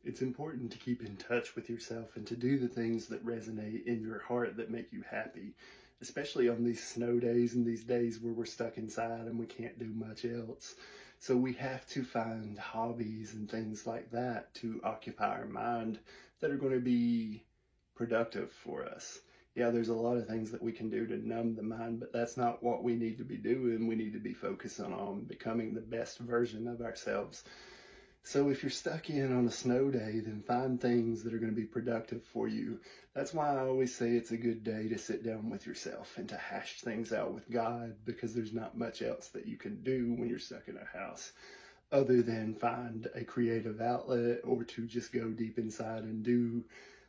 It's important to keep in touch with yourself and to do the things that resonate in your heart that make you happy, especially on these snow days and these days where we're stuck inside and we can't do much else. So we have to find hobbies and things like that to occupy our mind that are going to be productive for us. Yeah, there's a lot of things that we can do to numb the mind, but that's not what we need to be doing. We need to be focusing on becoming the best version of ourselves. So if you're stuck in on a snow day, then find things that are going to be productive for you. That's why I always say it's a good day to sit down with yourself and to hash things out with God, because there's not much else that you can do when you're stuck in a house other than find a creative outlet, or to just go deep inside and do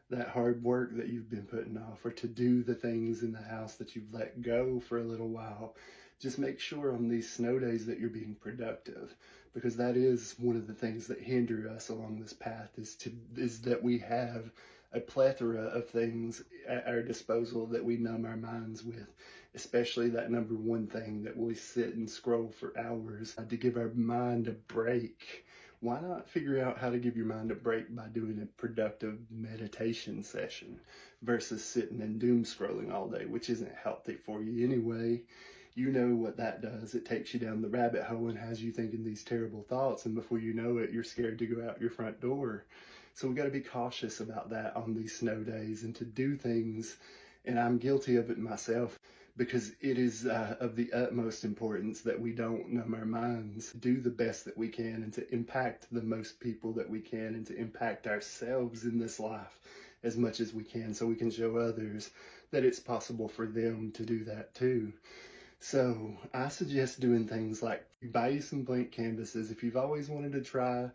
that hard work that you've been putting off, or to do the things in the house that you've let go for a little while. Just make sure on these snow days that you're being productive, because that is one of the things that hinder us along this path, is that we have a plethora of things at our disposal that we numb our minds with, especially that number one thing that we sit and scroll for hours to give our mind a break. Why not figure out how to give your mind a break by doing a productive meditation session versus sitting and doom scrolling all day, which isn't healthy for you anyway. You know what that does. It takes you down the rabbit hole and has you thinking these terrible thoughts, and before you know it, you're scared to go out your front door. So we got to be cautious about that on these snow days, and to do things, and I'm guilty of it myself, because it is of the utmost importance that we don't numb our minds, do the best that we can, and to impact the most people that we can, and to impact ourselves in this life as much as we can, so we can show others that it's possible for them to do that too. So I suggest doing things like buy you some blank canvases. If you've always wanted to try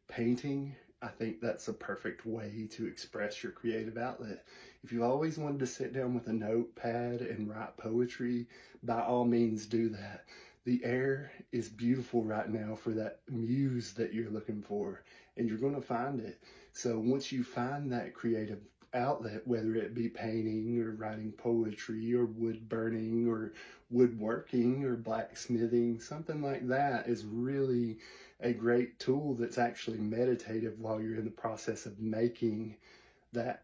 painting, I think that's a perfect way to express your creative outlet. If you've always wanted to sit down with a notepad and write poetry, by all means do that. The air is beautiful right now for that muse that you're looking for, and you're going to find it. So once you find that creative outlet, whether it be painting or writing poetry or wood burning or woodworking or blacksmithing, something like that is really a great tool that's actually meditative while you're in the process of making that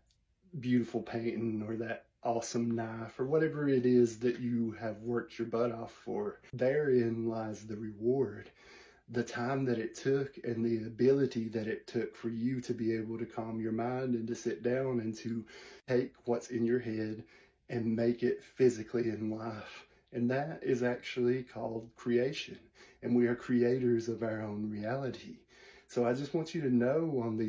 beautiful painting or that awesome knife or whatever it is that you have worked your butt off for. Therein lies the reward. The time that it took and the ability that it took for you to be able to calm your mind and to sit down and to take what's in your head and make it physically in life. And that is actually called creation. And we are creators of our own reality. So I just want you to know on these